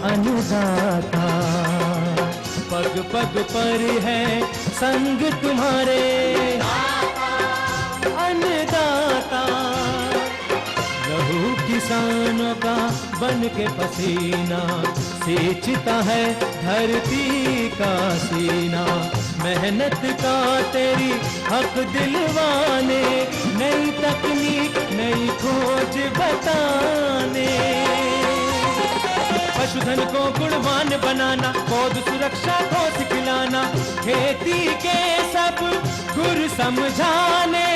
अन्नदाता। पग पग पर है संग तुम्हारे अन्नदाता। लहू किसानों का बन के पसीना सींचता है धरती का सीना। मेहनत का तेरी हक दिलवाने, नई तकनीक नई खोज बताने। पशुधन को गुणवान बनाना, पौध सुरक्षा को सिखलाना, खेती के सब गुर समझाने,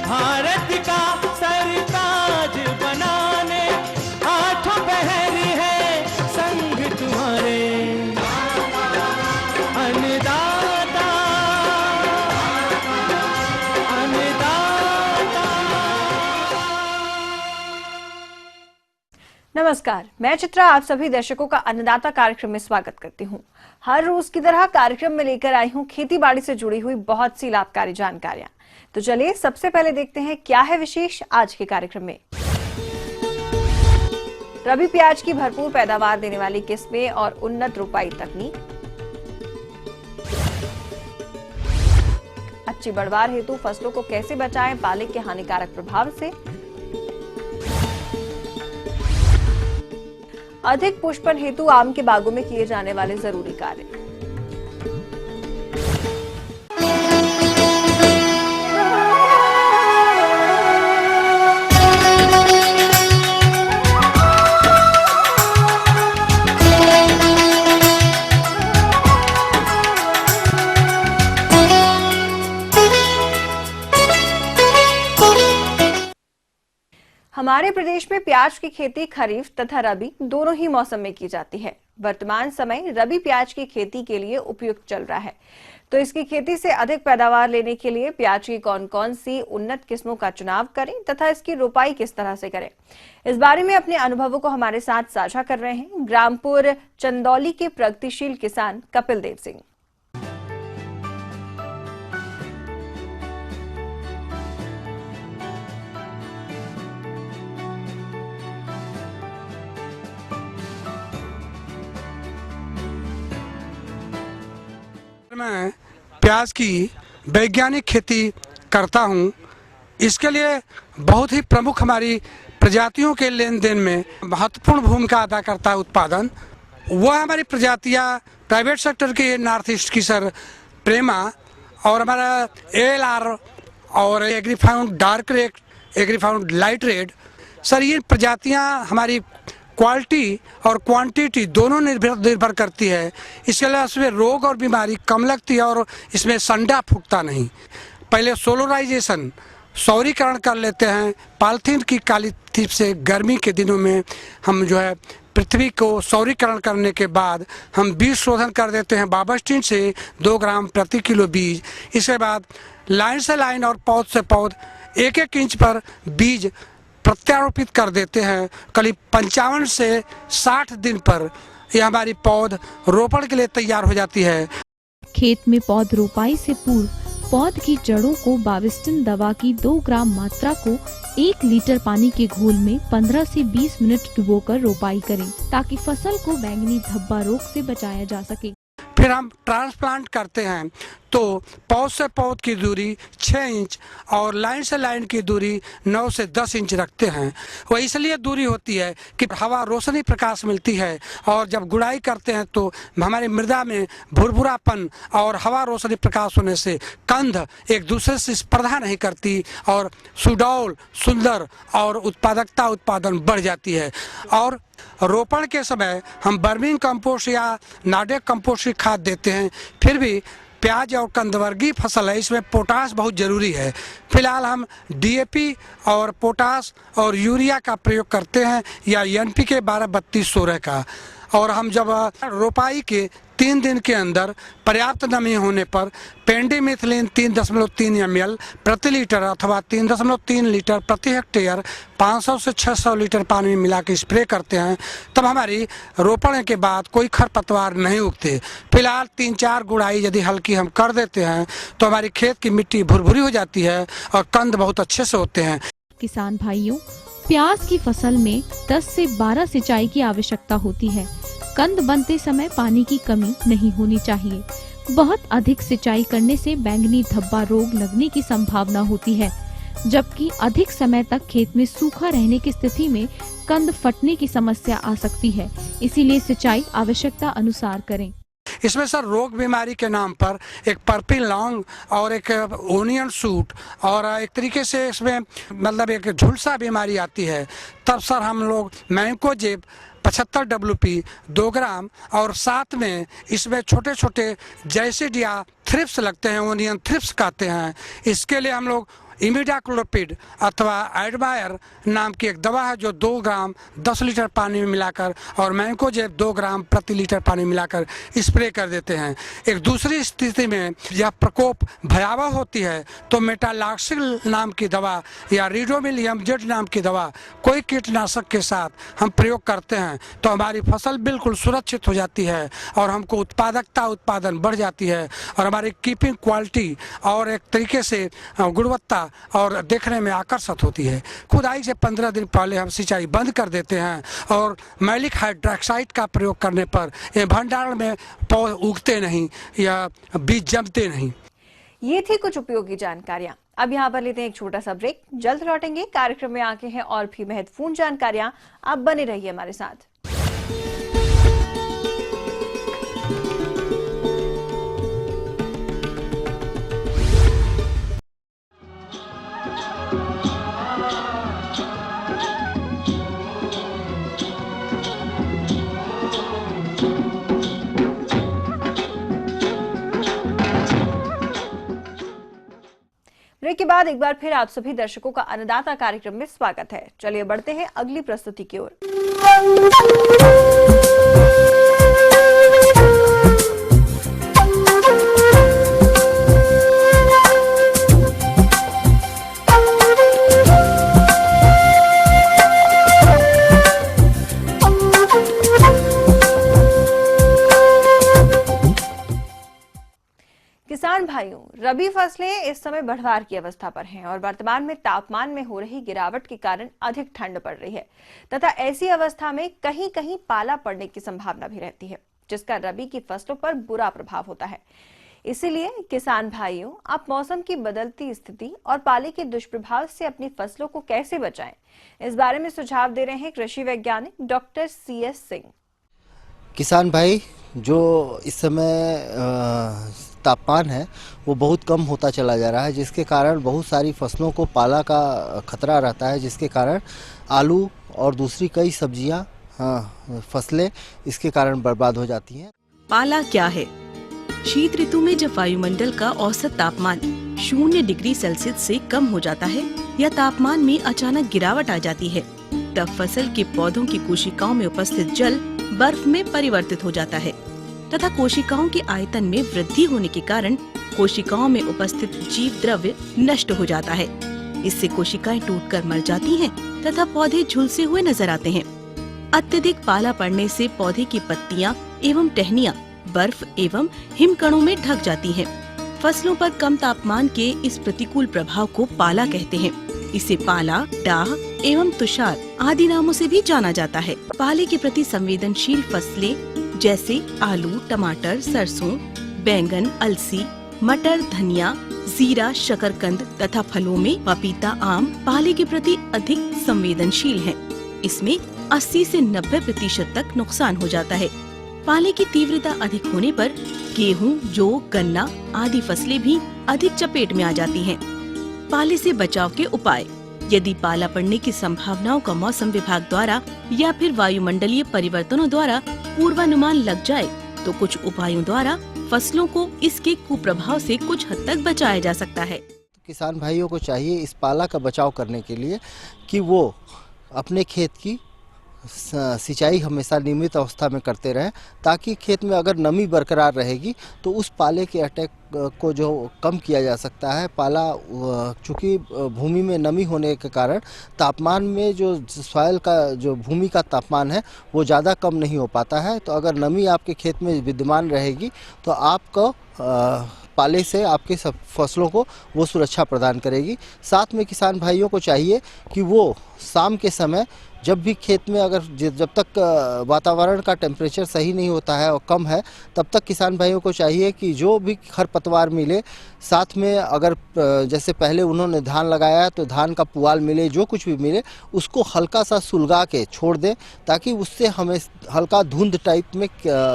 भारत का सरताज बनाने। आठों पहर है संग तुम्हारे अन्नदाता अन्नदाता। नमस्कार, मैं चित्रा आप सभी दर्शकों का अन्नदाता कार्यक्रम में स्वागत करती हूं। हर रोज की तरह कार्यक्रम में लेकर आई हूं खेती बाड़ी से जुड़ी हुई बहुत सी लाभकारी जानकारियां। तो चलिए सबसे पहले देखते हैं क्या है विशेष आज के कार्यक्रम में। रबी प्याज की भरपूर पैदावार देने वाली किस्में और उन्नत रोपाई तकनीक। अच्छी बढ़वार हेतु फसलों को कैसे बचाएं पाले के हानिकारक प्रभाव से। अधिक पुष्पन हेतु आम के बागों में किए जाने वाले जरूरी कार्य। हमारे प्रदेश में प्याज की खेती खरीफ तथा रबी दोनों ही मौसम में की जाती है। वर्तमान समय रबी प्याज की खेती के लिए उपयुक्त चल रहा है। तो इसकी खेती से अधिक पैदावार लेने के लिए प्याज की कौन कौन सी उन्नत किस्मों का चुनाव करें तथा इसकी रोपाई किस तरह से करें, इस बारे में अपने अनुभवों को हमारे साथ साझा कर रहे हैं ग्रामपुर चंदौली के प्रगतिशील किसान कपिल देव सिंह। मैं प्याज की वैज्ञानिक खेती करता हूं। इसके लिए बहुत ही प्रमुख हमारी प्रजातियों के लेन देन में महत्वपूर्ण भूमिका अदा करता है उत्पादन। वह हमारी प्रजातियां प्राइवेट सेक्टर के नॉर्थ ईस्ट की सर प्रेमा और हमारा ALR और Agrifound dark red, Agrifound light red, sir ये प्रजातियां हमारी क्वालिटी और क्वांटिटी दोनों निर्भर करती है। इसके अलावा इसमें रोग और बीमारी कम लगती है और इसमें संडा फूटता नहीं। पहले सोलराइजेशन सौरीकरण कर लेते हैं। पॉलीथीन की काली थीप से गर्मी के दिनों में हम जो है पृथ्वी को सौरीकरण करने के बाद हम बीज शोधन कर देते हैं बाबास्टीन से 2 ग्राम प्रति किलो बीज। इसके बाद लाइन से लाइन और पौध से पौध 1-1 इंच पर बीज प्रत्यारोपित कर देते हैं। करीब 55 से 60 दिन पर यह हमारी पौध रोपण के लिए तैयार हो जाती है। खेत में पौध रोपाई से पूर्व पौध की जड़ों को बाविस्टिन दवा की 2 ग्राम मात्रा को 1 लीटर पानी के घोल में 15 से 20 मिनट डुबोकर रोपाई करें ताकि फसल को बैंगनी धब्बा रोग से बचाया जा सके। फिर हम ट्रांसप्लांट करते हैं तो पौध से पौध की दूरी 6 इंच और लाइन से लाइन की दूरी 9 से 10 इंच रखते हैं। वह इसलिए दूरी होती है कि हवा रोशनी प्रकाश मिलती है और जब गुड़ाई करते हैं तो हमारी मृदा में भुरभुरापन और हवा रोशनी प्रकाश होने से कंद एक दूसरे से स्पर्धा नहीं करती और सुडौल सुंदर और उत्पादकता उत्पादन बढ़ जाती है। और रोपण के समय हम वर्मिंग कंपोस्ट या नाडेक कंपोस्ट की खाद देते हैं। फिर भी प्याज और कंदवर्गीय फसल है, इसमें पोटास बहुत ज़रूरी है। फिलहाल हम DAP और पोटास और यूरिया का प्रयोग करते हैं या NPK 12-32-16 का। और हम जब रोपाई के 3 दिन के अंदर पर्याप्त नमी होने पर पेंडिमिथिलिन 3.3 ml प्रति लीटर अथवा 3.3 लीटर प्रति हेक्टेयर 500 से 600 लीटर पानी में मिला के स्प्रे करते हैं। तब हमारी रोपण के बाद कोई खरपतवार नहीं उगते। फिलहाल 3-4 गुड़ाई यदि हल्की हम कर देते हैं तो हमारी खेत की मिट्टी भुरभुरी हो जाती है और कंद बहुत अच्छे से होते हैं। किसान भाइयों, प्याज की फसल में 10 से 12 सिंचाई की आवश्यकता होती है। कंद बनते समय पानी की कमी नहीं होनी चाहिए। बहुत अधिक सिंचाई करने से बैंगनी धब्बा रोग लगने की संभावना होती है, जबकि अधिक समय तक खेत में सूखा रहने की स्थिति में कंद फटने की समस्या आ सकती है। इसीलिए सिंचाई आवश्यकता अनुसार करें। इसमें सर रोग बीमारी के नाम पर एक पर्पल लॉन्ग और एक ओनियन सूट और एक तरीके से इसमें मतलब एक झुलसा बीमारी आती है। तब सर हम लोग मैंकोजेब 75 WP 2 ग्राम और साथ में इसमें छोटे छोटे जैसिड या थ्रिप्स लगते हैं, ओनियन थ्रिप्स कहते हैं। इसके लिए हम लोग इमिडाक्लोपिड अथवा एडवायर नाम की एक दवा है जो 2 ग्राम 10 लीटर पानी में मिलाकर और मैंकोजेब 2 ग्राम प्रति लीटर पानी मिलाकर स्प्रे कर देते हैं। एक दूसरी स्थिति में यह प्रकोप भयावह होती है तो मेटालॉक्सिल नाम की दवा या रिडोमिल एमजेड नाम की दवा कोई कीटनाशक के साथ हम प्रयोग करते हैं तो हमारी फसल बिल्कुल सुरक्षित हो जाती है और हमको उत्पादन बढ़ जाती है और हमारी कीपिंग क्वालिटी और एक तरीके से गुणवत्ता और देखने में आकर्षक होती है। खुदाई से 15 दिन पहले हम सिंचाई बंद कर देते हैं और मैलिक हाइड्रोक्साइड का प्रयोग करने पर ये भंडारण में पौधे उगते नहीं या बीज जमते नहीं। ये थी कुछ उपयोगी जानकारियां। अब यहाँ पर लेते हैं एक छोटा सा ब्रेक, जल्द लौटेंगे। कार्यक्रम में आगे हैं और भी महत्वपूर्ण जानकारियां, आप बने रहिए हमारे साथ। ब्रेक के बाद एक बार फिर आप सभी दर्शकों का अन्नदाता कार्यक्रम में स्वागत है। चलिए बढ़ते हैं अगली प्रस्तुति की ओर। किसान भाइयों, रबी फसलें इस समय बढ़वार की अवस्था पर हैं और वर्तमान में तापमान में हो रही गिरावट के कारण अधिक ठंड पड़ रही है तथा ऐसी अवस्था में कहीं कहीं पाला पड़ने की संभावना भी रहती है, जिसका रबी की फसलों पर बुरा प्रभाव होता है। इसीलिए किसान भाइयों, आप मौसम की बदलती स्थिति और पाले के दुष्प्रभाव से अपनी फसलों को कैसे बचाएं, इस बारे में सुझाव दे रहे हैं कृषि वैज्ञानिक डॉक्टर CS सिंह। किसान भाई, जो इस समय तापमान है वो बहुत कम होता चला जा रहा है, जिसके कारण बहुत सारी फसलों को पाला का खतरा रहता है, जिसके कारण आलू और दूसरी कई सब्जियां फसलें इसके कारण बर्बाद हो जाती हैं। पाला क्या है? शीत ऋतु में जब वायुमंडल का औसत तापमान 0 डिग्री सेल्सियस से कम हो जाता है या तापमान में अचानक गिरावट आ जाती है, तब फसल के पौधों की कोशिकाओं में उपस्थित जल बर्फ में परिवर्तित हो जाता है तथा कोशिकाओं के आयतन में वृद्धि होने के कारण कोशिकाओं में उपस्थित जीव द्रव्य नष्ट हो जाता है। इससे कोशिकाएं टूटकर मर जाती हैं तथा पौधे झुलसे हुए नजर आते हैं। अत्यधिक पाला पड़ने से पौधे की पत्तियां एवं टहनियां बर्फ एवं हिमकणों में ढक जाती हैं। फसलों पर कम तापमान के इस प्रतिकूल प्रभाव को पाला कहते हैं। इसे पाला, डाह एवं तुषार आदि नामों से भी जाना जाता है। पाले के प्रति संवेदनशील फसलें जैसे आलू, टमाटर, सरसों, बैंगन, अलसी, मटर, धनिया, जीरा, शकरकंद तथा फलों में पपीता, आम पाले के प्रति अधिक संवेदनशील हैं। इसमें 80 से 90% तक नुकसान हो जाता है। पाले की तीव्रता अधिक होने पर गेहूं, जौ, गन्ना आदि फसलें भी अधिक चपेट में आ जाती हैं। पाले से बचाव के उपाय। यदि पाला पड़ने की संभावनाओं का मौसम विभाग द्वारा या फिर वायुमंडलीय परिवर्तनों द्वारा पूर्वानुमान लग जाए तो कुछ उपायों द्वारा फसलों को इसके कुप्रभाव से कुछ हद तक बचाया जा सकता है। किसान भाइयों को चाहिए इस पाला का बचाव करने के लिए कि वो अपने खेत की सिंचाई हमेशा नियमित अवस्था में करते रहें, ताकि खेत में अगर नमी बरकरार रहेगी तो उस पाले के अटैक को जो कम किया जा सकता है। पाला चूँकि भूमि में नमी होने के कारण तापमान में जो सॉइल का जो भूमि का तापमान है वो ज़्यादा कम नहीं हो पाता है। तो अगर नमी आपके खेत में विद्यमान रहेगी तो आपको पाले से आपके सब फसलों को वो सुरक्षा प्रदान करेगी। साथ में किसान भाइयों को चाहिए कि वो शाम के समय जब भी खेत में अगर जब तक वातावरण का टेम्परेचर सही नहीं होता है और कम है, तब तक किसान भाइयों को चाहिए कि जो भी खरपतवार मिले, साथ में अगर जैसे पहले उन्होंने धान लगाया तो धान का पुआल मिले, जो कुछ भी मिले उसको हल्का सा सुलगा के छोड़ दें, ताकि उससे हमें हल्का धुंध टाइप में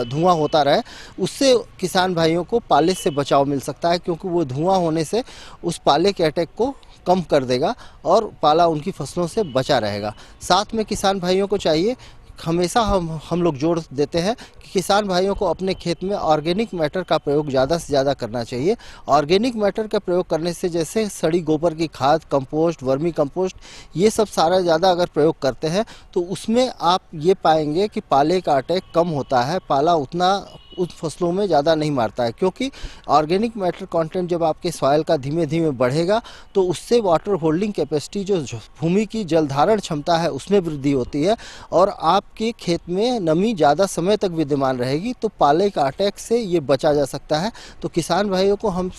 धुआं होता रहे। उससे किसान भाइयों को पाले से बचाव मिल सकता है, क्योंकि वो धुआं होने से उस पाले के अटैक को कम कर देगा और पाला उनकी फसलों से बचा रहेगा। साथ में किसान भाइयों को चाहिए, हमेशा हम लोग जोर देते हैं कि किसान भाइयों को अपने खेत में ऑर्गेनिक मैटर का प्रयोग ज़्यादा से ज़्यादा करना चाहिए। ऑर्गेनिक मैटर का प्रयोग करने से जैसे सड़ी गोबर की खाद, कंपोस्ट, वर्मी कंपोस्ट, ये सब सारा ज़्यादा अगर प्रयोग करते हैं तो उसमें आप ये पाएंगे कि पाले का अटैक कम होता है, पाला उतना उन फसलों में ज़्यादा नहीं मारता है, क्योंकि ऑर्गेनिक मैटर कंटेंट जब आपके सॉइल का धीमे धीमे बढ़ेगा तो उससे वाटर होल्डिंग कैपेसिटी, जो भूमि की जल धारण क्षमता है, उसमें वृद्धि होती है और आपके खेत में नमी ज़्यादा समय तक विद्यमान रहेगी, तो पाले का अटैक से ये बचा जा सकता है। तो किसान भाइयों को हम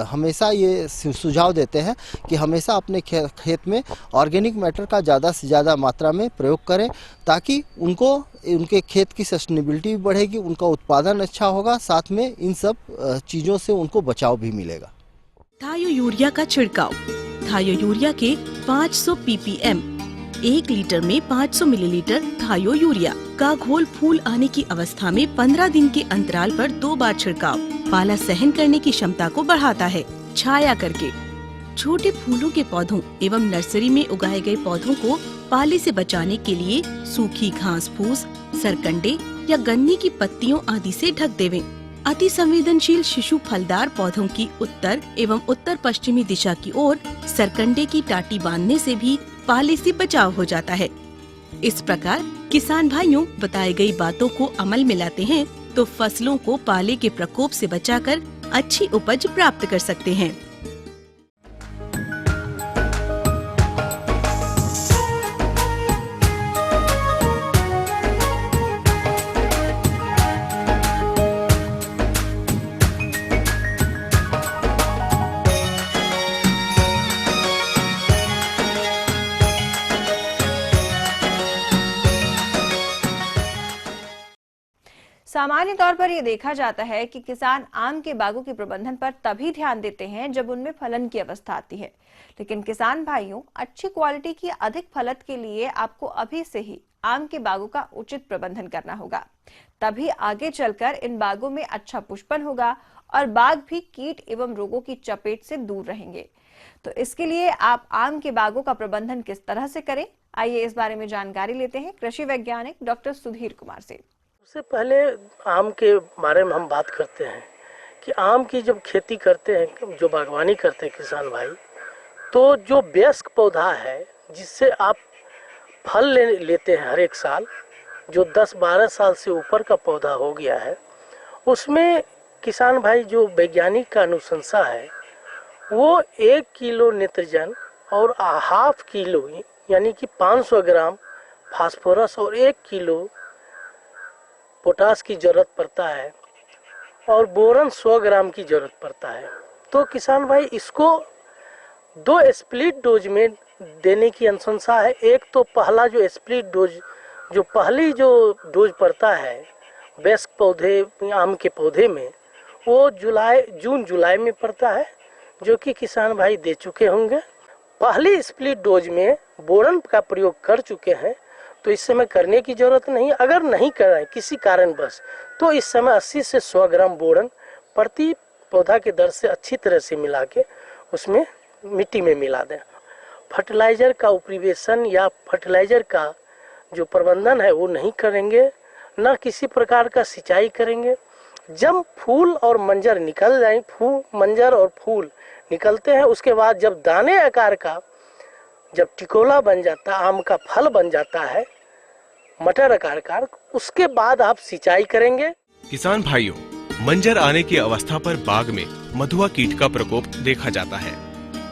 हमेशा ये सुझाव देते हैं कि हमेशा अपने खेत में ऑर्गेनिक मैटर का ज़्यादा से ज़्यादा मात्रा में प्रयोग करें, ताकि उनके खेत की सस्टेनेबिलिटी भी बढ़ेगी, उनका उत्पादन अच्छा होगा, साथ में इन सब चीज़ों से उनको बचाव भी मिलेगा। थायो यूरिया का छिड़काव। थायो यूरिया के 500 ppm 1 लीटर में 500 मिलीलीटर थायो यूरिया का घोल फूल आने की अवस्था में 15 दिन के अंतराल पर 2 बार छिड़काव पाला सहन करने की क्षमता को बढ़ाता है। छाया करके छोटे फूलों के पौधों एवं नर्सरी में उगाए गए पौधों को पाले से बचाने के लिए सूखी घास फूस, सरकंडे या गन्ने की पत्तियों आदि से ढक देवें। अति संवेदनशील शिशु फलदार पौधों की उत्तर एवं उत्तर पश्चिमी दिशा की ओर सरकंडे की टाटी बांधने से भी पाले से बचाव हो जाता है। इस प्रकार किसान भाइयों बताई गई बातों को अमल में लाते हैं तो फसलों को पाले के प्रकोप से बचाकर अच्छी उपज प्राप्त कर सकते हैं। सामान्य तौर पर यह देखा जाता है कि किसान आम के बागों के प्रबंधन पर तभी ध्यान देते हैं जब उनमें फलन की अवस्था आती है। लेकिन किसान भाइयों, अच्छी क्वालिटी की अधिक फलत के लिए आपको अभी से ही आम के बागों का उचित प्रबंधन करना होगा, तभी आगे चलकर इन बागों में अच्छा पुष्पन होगा और बाग भी कीट एवं रोगों की चपेट से दूर रहेंगे। तो इसके लिए आप आम के बागों का प्रबंधन किस तरह से करें, आइए इस बारे में जानकारी लेते हैं कृषि वैज्ञानिक डॉक्टर सुधीर कुमार से। सबसे पहले आम के बारे में हम बात करते हैं कि आम की जब खेती करते हैं, जो बागवानी करते हैं किसान भाई, तो जो वयस्क पौधा है जिससे आप फल लेते हैं हर एक साल, जो 10-12 साल से ऊपर का पौधा हो गया है, उसमें किसान भाई जो वैज्ञानिक का अनुशंसा है वो 1 किलो नेत्रजन और 1/2 किलो यानी कि 500 ग्राम फास्फोरस और 1 किलो पोटास की जरूरत पड़ता है और बोरन 100 ग्राम की जरूरत पड़ता है। तो किसान भाई इसको 2 स्प्लिट डोज में देने की अनुशंसा है। एक तो पहला जो स्प्लिट डोज, जो पहली जो डोज पड़ता है वयस्क पौधे आम के पौधे में, वो जून जुलाई में पड़ता है, जो कि किसान भाई दे चुके होंगे। पहली स्प्लिट डोज में बोरन का प्रयोग कर चुके हैं, तो इस समय करने की जरूरत नहीं। अगर नहीं कर रहे हैं किसी कारणवश, तो इस समय 80 से 100 ग्राम बोरन प्रति पौधा के दर से अच्छी तरह से मिला के उसमें मिट्टी में मिला दें। फर्टिलाइजर का उपरिवेशन या फर्टिलाइजर का जो प्रबंधन है वो नहीं करेंगे, न किसी प्रकार का सिंचाई करेंगे। जब फूल और मंजर निकल जाए, मंजर और फूल निकलते हैं, उसके बाद जब दाने आकार का जब टिकोला बन जाता है, आम का फल बन जाता है मटर आकार का, उसके बाद आप सिंचाई करेंगे। किसान भाइयों, मंजर आने की अवस्था पर बाग में मधुआ कीट का प्रकोप देखा जाता है।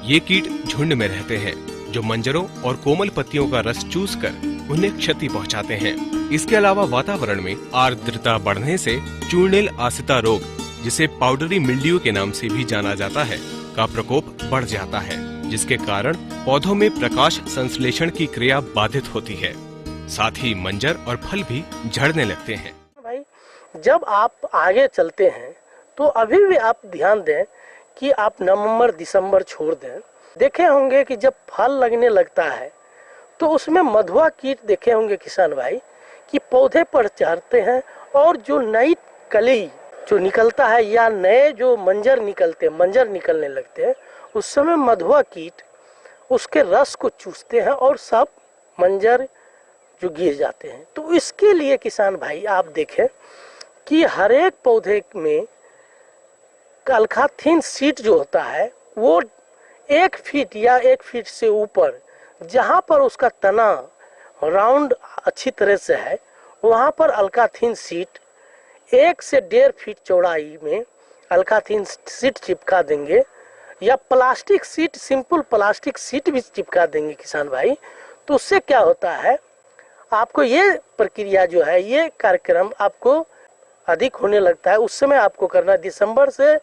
ये कीट झुंड में रहते हैं, जो मंजरों और कोमल पत्तियों का रस चूस कर उन्हें क्षति पहुंचाते हैं। इसके अलावा वातावरण में आर्द्रता बढ़ने से चूर्णिल आसिता रोग, जिसे पाउडरी मिल्ड्यू के नाम से भी जाना जाता है, का प्रकोप बढ़ जाता है, जिसके कारण पौधों में प्रकाश संश्लेषण की क्रिया बाधित होती है। साथ ही मंजर और फल भी झड़ने लगते हैं। भाई जब आप आगे चलते हैं तो अभी भी आप ध्यान दें कि आप नवंबर दिसंबर छोड़ दें, देखे होंगे कि जब फल लगने लगता है तो उसमें मधुआ कीट देखे होंगे किसान भाई कि पौधे पर चढ़ते हैं और जो नई कली जो निकलता है या नए जो मंजर निकलने लगते हैं, उस समय मधुआ कीट उसके रस को चूसते हैं और सब मंजर जो गिर जाते हैं। तो इसके लिए किसान भाई आप देखें कि हर एक पौधे में अल्काथीन सीट जो होता है वो 1 फीट या 1 फीट से ऊपर जहाँ पर उसका तना राउंड अच्छी तरह से है, वहाँ पर अल्काथीन सीट 1 से 1.5 फीट चौड़ाई में अल्काथीन सीट चिपका देंगे या plastic sheet, simple plastic sheet भी चिपका देंगे किसान भाई। तो उससे क्या होता है, आपको ये प्रक्रिया जो है, ये कार्यक्रम आपको अधिक होने लगता है। उस समय आपको करना दिसंबर से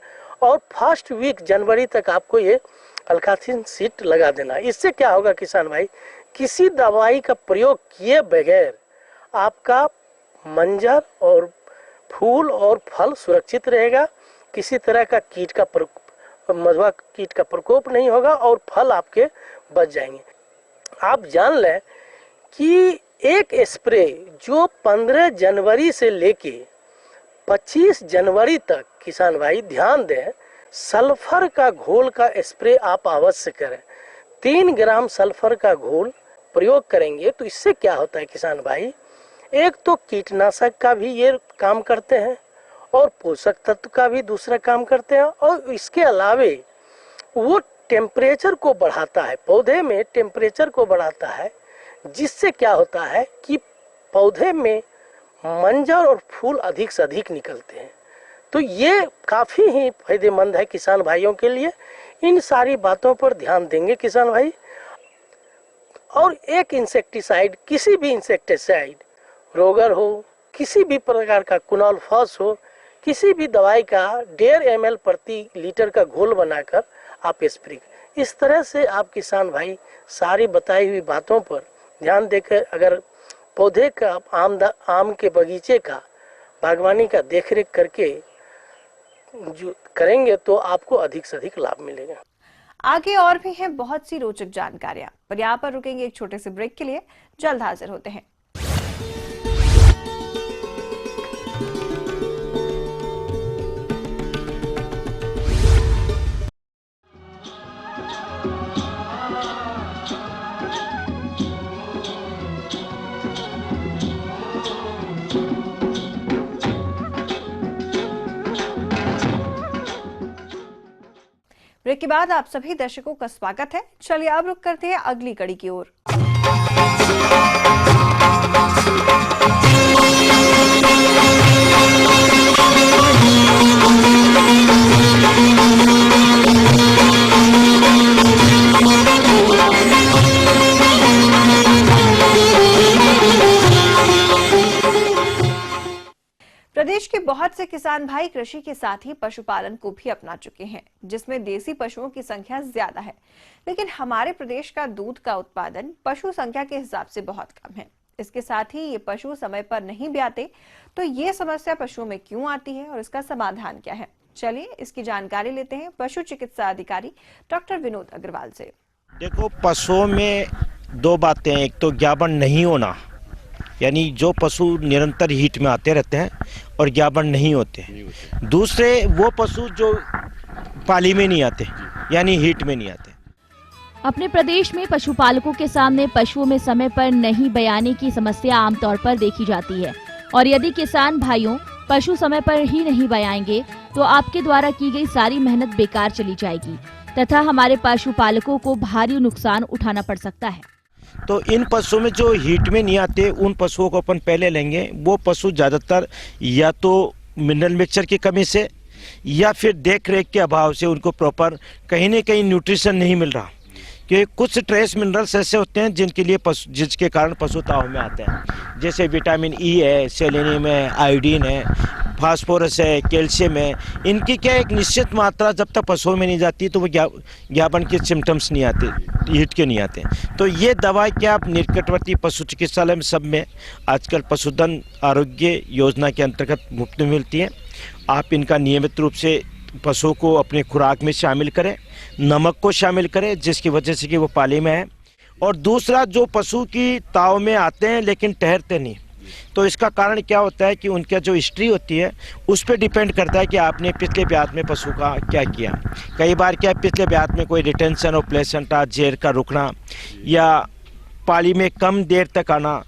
और फर्स्ट वीक जनवरी तक आपको ये अल्काथीन सीट लगा देना। इससे क्या होगा किसान भाई, किसी दवाई का प्रयोग किए बगैर आपका मंजर और फूल और फल सुरक्षित रहेगा। किसी तरह का कीट का मधुआ कीट का प्रकोप नहीं होगा और फल आपके बच जाएंगे। आप जान लें कि एक स्प्रे जो 15 जनवरी से लेके 25 जनवरी तक किसान भाई ध्यान दें, सल्फर का घोल का स्प्रे आप अवश्य करें। 3 ग्राम सल्फर का घोल प्रयोग करेंगे तो इससे क्या होता है किसान भाई, एक तो कीटनाशक का भी ये काम करते हैं और पोषक तत्व का भी दूसरा काम करते हैं, और इसके अलावे वो टेम्परेचर को बढ़ाता है, पौधे में टेम्परेचर को बढ़ाता है, जिससे क्या होता है कि पौधे में मंजर और फूल अधिक से अधिक निकलते हैं। तो ये काफ़ी ही फायदेमंद है किसान भाइयों के लिए। इन सारी बातों पर ध्यान देंगे किसान भाई। और एक इंसेक्टिसाइड, किसी भी इंसेक्टिसाइड, रोगर हो, किसी भी प्रकार का कुनोलफॉस हो, किसी भी दवाई का 1.5 ml प्रति लीटर का घोल बनाकर आप स्प्रे। इस तरह से आप किसान भाई सारी बताई हुई बातों पर ध्यान देकर अगर पौधे का आम के बगीचे का बागवानी का देखरेख करके जो करेंगे तो आपको अधिक से अधिक लाभ मिलेगा। आगे और भी हैं बहुत सी रोचक जानकारियां, पर यहाँ पर रुकेंगे एक छोटे से ब्रेक के लिए। जल्द हाजिर होते हैं। ब्रेक के बाद आप सभी दर्शकों का स्वागत है। चलिए अब रुक करते हैं अगली कड़ी की ओर। प्रदेश के बहुत से किसान भाई कृषि के साथ ही पशुपालन को भी अपना चुके हैं, जिसमें देसी पशुओं की संख्या ज्यादा है। लेकिन हमारे प्रदेश का दूध का उत्पादन पशु संख्या के हिसाब से बहुत कम है। इसके साथ ही ये पशु समय पर नहीं ब्याते, तो ये समस्या पशुओं में क्यों आती है और इसका समाधान क्या है, चलिए इसकी जानकारी लेते हैं पशु चिकित्सा अधिकारी डॉक्टर विनोद अग्रवाल से। देखो, पशुओं में 2 बातें हैं। एक तो ज्ञापन नहीं होना, यानी जो पशु निरंतर हीट में आते रहते हैं और ज्ञापन नहीं होते। दूसरे वो पशु जो पाली में नहीं आते, यानी हीट में नहीं आते। अपने प्रदेश में पशुपालकों के सामने पशुओं में समय पर नहीं बयाने की समस्या आमतौर पर देखी जाती है, और यदि किसान भाइयों पशु समय पर ही नहीं बयाएंगे तो आपके द्वारा की गई सारी मेहनत बेकार चली जाएगी तथा हमारे पशुपालकों को भारी नुकसान उठाना पड़ सकता है। तो इन पशुओं में जो हीट में नहीं आते, उन पशुओं को अपन पहले लेंगे। वो पशु ज़्यादातर या तो मिनरल मिक्सचर की कमी से या फिर देख रेख के अभाव से उनको प्रॉपर कहीं न कहीं न्यूट्रिशन नहीं मिल रहा, कि कुछ ट्रेस मिनरल्स ऐसे होते हैं जिसके कारण पशु ताव में आते हैं, जैसे विटामिन ई है, सेलेनियम है, आयोडीन है, फास्फोरस है, कैल्शियम है, इनकी क्या एक निश्चित मात्रा जब तक पशुओं में नहीं जाती तो वो ज्ञापन के सिम्टम्स नहीं आते, हीट के नहीं आते। तो ये दवा क्या आप निकटवर्ती पशु चिकित्सालय में सब में आजकल पशुधन आरोग्य योजना के अंतर्गत मुफ्त में मिलती है। आप इनका नियमित रूप से पशुओं को अपने खुराक में शामिल करें, नमक को शामिल करें जिसकी वजह से कि वो पाले में है। और दूसरा, जो पशु की ताव में आते हैं लेकिन ठहरते नहीं, तो इसका कारण क्या होता है कि उनका जो हिस्ट्री होती है उस पर डिपेंड करता है कि आपने पिछले ब्यात में पशु का क्या किया। कई बार क्या पिछले ब्यात में कोई रिटेंशन ऑफ प्लेसेंटा, जेर का रुकना, या पाली में कम देर तक आना,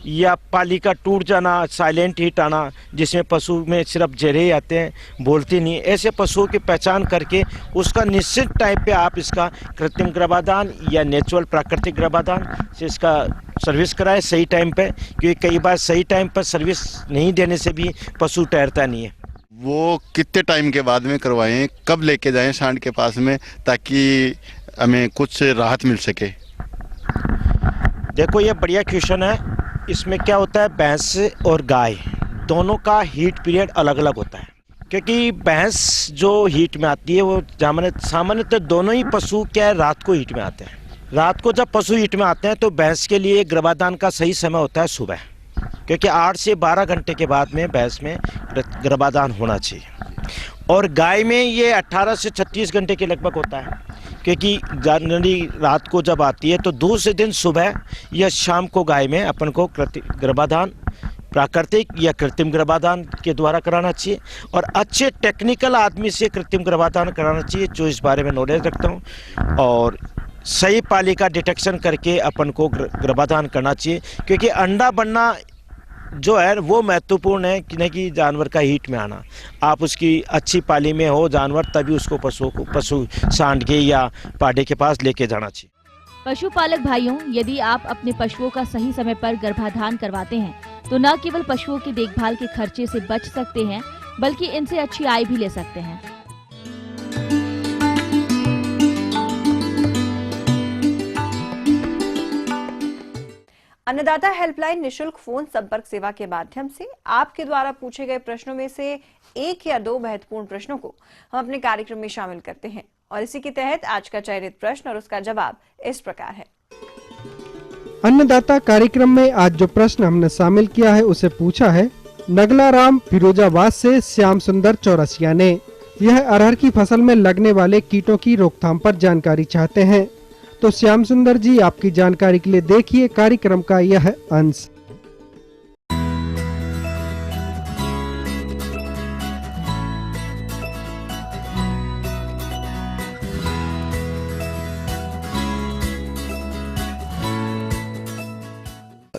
या पाली का टूट जाना, साइलेंट हीट आना जिसमें पशु में सिर्फ जेरे ही आते हैं, बोलती नहीं, ऐसे पशुओं की पहचान करके उसका निश्चित टाइम पे आप इसका कृत्रिम गर्भाधान या नेचुरल प्राकृतिक गर्भाधान से इसका सर्विस कराए सही टाइम पे, क्योंकि कई बार सही टाइम पर सर्विस नहीं देने से भी पशु ठहरता नहीं है। वो कितने टाइम के बाद में करवाएं, कब लेके जाएं सांड के पास में, ताकि हमें कुछ राहत मिल सके? देखो, ये बढ़िया क्वेश्चन है। इसमें क्या होता है, भैंस और गाय दोनों का हीट पीरियड अलग अलग होता है, क्योंकि भैंस जो हीट में आती है वो सामान्यतः दोनों ही पशु क्या है रात को हीट में आते हैं। रात को जब पशु हीट में आते हैं तो भैंस के लिए गर्भाधान का सही समय होता है सुबह, क्योंकि 8 से 12 घंटे के बाद में भैंस में गर्भाधान होना चाहिए। और गाय में ये 18 से 36 घंटे के लगभग होता है, क्योंकि जनरली रात को जब आती है तो दूसरे दिन सुबह या शाम को गाय में अपन को गर्भाधान प्राकृतिक या कृत्रिम गर्भाधान के द्वारा कराना चाहिए। और अच्छे टेक्निकल आदमी से कृत्रिम गर्भाधान कराना चाहिए जो इस बारे में नॉलेज रखता हूँ, और सही पाली का डिटेक्शन करके अपन को गर्भाधान करना चाहिए, क्योंकि अंडा बनना जो है वो महत्वपूर्ण है कि नहीं कि जानवर का हीट में आना। आप उसकी अच्छी पाली में हो जानवर, तभी उसको पशु सांड के या पाडे के पास लेके जाना चाहिए। पशुपालक भाइयों, यदि आप अपने पशुओं का सही समय पर गर्भाधान करवाते हैं तो न केवल पशुओं की देखभाल के खर्चे से बच सकते हैं बल्कि इनसे अच्छी आय भी ले सकते हैं। अन्नदाता हेल्पलाइन निशुल्क फोन संपर्क सेवा के माध्यम से आपके द्वारा पूछे गए प्रश्नों में से 1 या 2 महत्वपूर्ण प्रश्नों को हम अपने कार्यक्रम में शामिल करते हैं, और इसी के तहत आज का चयनित प्रश्न और उसका जवाब इस प्रकार है। अन्नदाता कार्यक्रम में आज जो प्रश्न हमने शामिल किया है उसे पूछा है नगलाराम फिरोजाबाद से श्याम सुंदर चौरसिया ने। यह अरहर की फसल में लगने वाले कीटों की रोकथाम पर जानकारी चाहते हैं। तो श्याम सुंदर जी, आपकी जानकारी के लिए देखिए कार्यक्रम का यह अंश।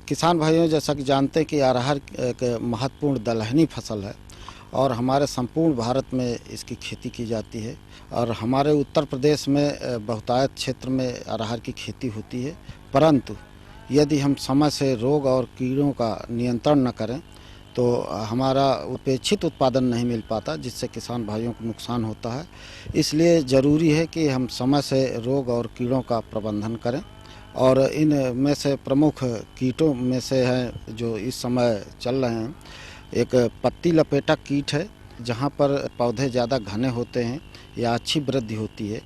किसान भाइयों, जैसा कि जानते हैं कि अरहर एक महत्वपूर्ण दलहनी फसल है और हमारे संपूर्ण भारत में इसकी खेती की जाती है, और हमारे उत्तर प्रदेश में बहुतायत क्षेत्र में अरहर की खेती होती है। परंतु यदि हम समय से रोग और कीड़ों का नियंत्रण न करें तो हमारा अपेक्षित उत्पादन नहीं मिल पाता, जिससे किसान भाइयों को नुकसान होता है। इसलिए ज़रूरी है कि हम समय से रोग और कीड़ों का प्रबंधन करें, और इन में से प्रमुख कीटों में से हैं जो इस समय चल रहे हैं। एक पत्ती लपेटा कीट है, जहाँ पर पौधे ज़्यादा घने होते हैं या अच्छी वृद्धि होती है,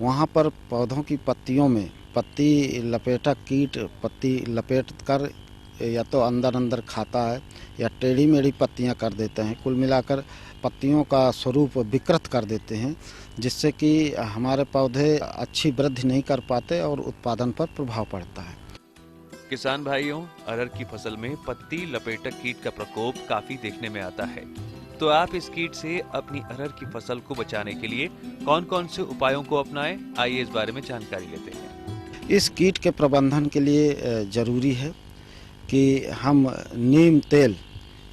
वहाँ पर पौधों की पत्तियों में पत्ती लपेटा कीट पत्ती लपेट कर या तो अंदर खाता है या टेढ़ी मेढ़ी पत्तियाँ कर देते हैं। कुल मिलाकर पत्तियों का स्वरूप विकृत कर देते हैं, जिससे कि हमारे पौधे अच्छी वृद्धि नहीं कर पाते और उत्पादन पर प्रभाव पड़ता है। किसान भाइयों, अरहर की फसल में पत्ती लपेटक कीट का प्रकोप काफी देखने में आता है, तो आप इस कीट से अपनी अरहर की फसल को बचाने के लिए कौन कौन से उपायों को अपनाएं, आइए इस बारे में जानकारी लेते हैं। इस कीट के प्रबंधन के लिए जरूरी है कि हम नीम तेल,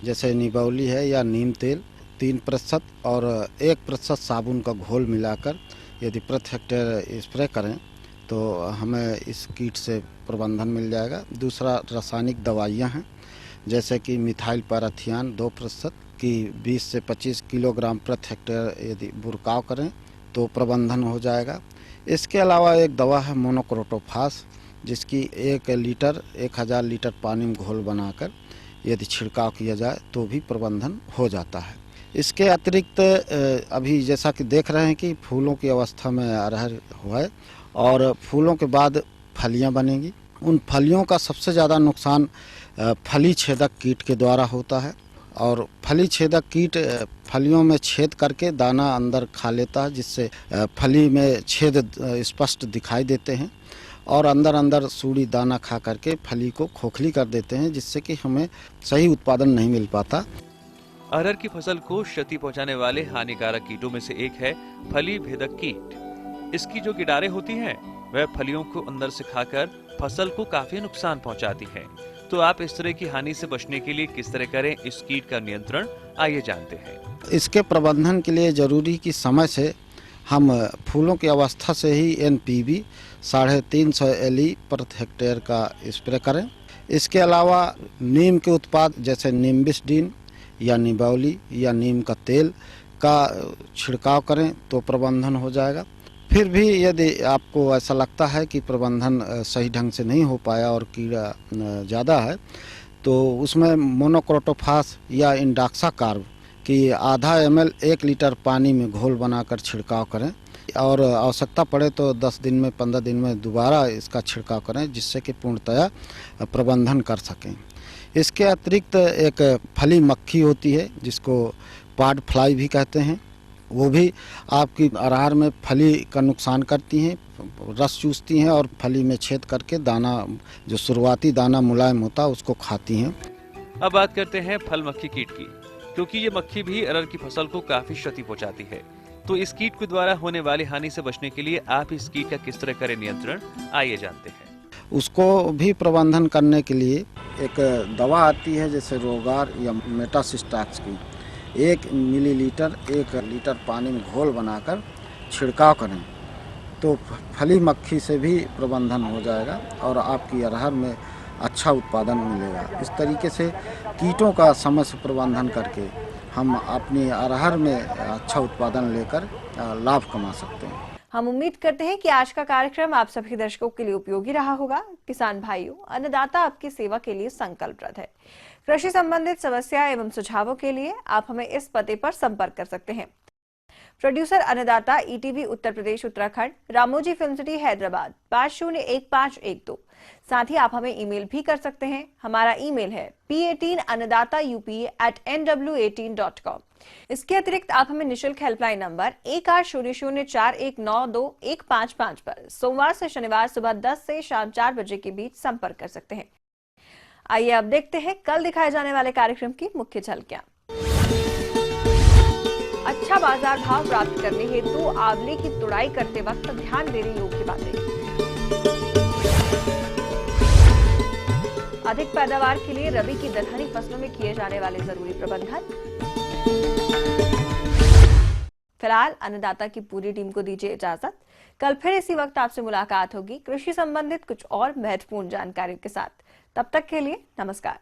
जैसे निबौली है या नीम तेल 3% और 1% साबुन का घोल मिलाकर यदि प्रति हेक्टेयर स्प्रे करें तो हमें इस कीट से प्रबंधन मिल जाएगा। दूसरा, रासायनिक दवाइयाँ हैं, जैसे कि मिथाइल पैराथियान 2% की 20 से 25 किलोग्राम प्रति हेक्टेयर यदि बुरकाव करें तो प्रबंधन हो जाएगा। इसके अलावा एक दवा है मोनोक्रोटोफास, जिसकी 1 लीटर 1000 लीटर पानी में घोल बनाकर यदि छिड़काव किया जाए तो भी प्रबंधन हो जाता है। इसके अतिरिक्त अभी जैसा कि देख रहे हैं कि फूलों की अवस्था में अरहर हुआ है और फूलों के बाद फलियां बनेंगी। उन फलियों का सबसे ज़्यादा नुकसान फली छेदक कीट के द्वारा होता है और फली छेदक कीट फलियों में छेद करके दाना अंदर खा लेता है, जिससे फली में छेद स्पष्ट दिखाई देते हैं और अंदर अंदर सूड़ी दाना खा करके फली को खोखली कर देते हैं, जिससे कि हमें सही उत्पादन नहीं मिल पाता। अरहर की फसल को क्षति पहुंचाने वाले हानिकारक कीटों में से एक है फली भेदक कीट। इसकी जो कीटारें होती हैं वह फलियों को अंदर से खाकर फसल को काफी नुकसान पहुंचाती है। तो आप इस तरह की हानि से बचने के लिए किस तरह करें इस कीट का नियंत्रण, आइए जानते हैं। इसके प्रबंधन के लिए जरूरी कि समय से हम फूलों की अवस्था से ही NPV 350 LE पर हेक्टेयर का स्प्रे करें। इसके अलावा नीम के उत्पाद जैसे निम्बिस्डीन या निबौली या नीम का तेल का छिड़काव करें तो प्रबंधन हो जाएगा। फिर भी यदि आपको ऐसा लगता है कि प्रबंधन सही ढंग से नहीं हो पाया और कीड़ा ज़्यादा है तो उसमें मोनोक्रोटोफास या इंडॉक्साकार्ब की आधा ml 1 लीटर पानी में घोल बनाकर छिड़काव करें और आवश्यकता पड़े तो 10 दिन में 15 दिन में दोबारा इसका छिड़काव करें, जिससे कि पूर्णतया प्रबंधन कर सकें। इसके अतिरिक्त एक फली मक्खी होती है जिसको पाड फ्लाई भी कहते हैं, वो भी आपकी अरहर में फली का नुकसान करती हैं, रस चूसती हैं और फली में छेद करके दाना जो शुरुआती दाना मुलायम होता है उसको खाती हैं। अब बात करते हैं फल मक्खी कीट की, क्योंकि ये मक्खी भी अरहर की फसल को काफी क्षति पहुंचाती है। तो इस कीट के द्वारा होने वाली हानि से बचने के लिए आप इस कीट का किस तरह करें नियंत्रण, आइए जानते हैं। उसको भी प्रबंधन करने के लिए एक दवा आती है जैसे रोगार या मेटासिस्टैक्स की, 1 मिलीलीटर 1 लीटर पानी में घोल बनाकर छिड़काव करें तो फली मक्खी से भी प्रबंधन हो जाएगा और आपकी अरहर में अच्छा उत्पादन मिलेगा। इस तरीके से कीटों का समय से प्रबंधन करके हम अपनी अरहर में अच्छा उत्पादन लेकर लाभ कमा सकते हैं। हम उम्मीद करते हैं कि आज का कार्यक्रम आप सभी दर्शकों के लिए उपयोगी रहा होगा। किसान भाइयों, अन्नदाता आपकी सेवा के लिए संकल्परत है। कृषि संबंधित समस्या एवं सुझावों के लिए आप हमें इस पते पर संपर्क कर सकते हैं। प्रोड्यूसर अन्नदाता, ETV Uttar Pradesh Uttarakhand, Ramoji film city Hyderabad 501512। साथ ही आप हमें ईमेल भी कर सकते हैं। हमारा ईमेल है p18annadatab@nw18.com। इसके अतिरिक्त आप हमें निःशुल्क हेल्पलाइन नंबर 180041921555 पर सोमवार से शनिवार सुबह 10 से शाम 4 बजे के बीच संपर्क कर सकते हैं। आइए अब देखते हैं कल दिखाए जाने वाले कार्यक्रम की मुख्य झलकियां। अच्छा बाजार भाव प्राप्त करने हेतु आंवले की तुड़ाई करते वक्त ध्यान देने योग्य बातें। अधिक पैदावार के लिए रबी की दलहनी फसलों में किए जाने वाले जरूरी प्रबंधन। फिलहाल अन्नदाता की पूरी टीम को दीजिए इजाजत। कल फिर इसी वक्त आपसे मुलाकात होगी कृषि संबंधित कुछ और महत्वपूर्ण जानकारियों के साथ। तब तक के लिए नमस्कार।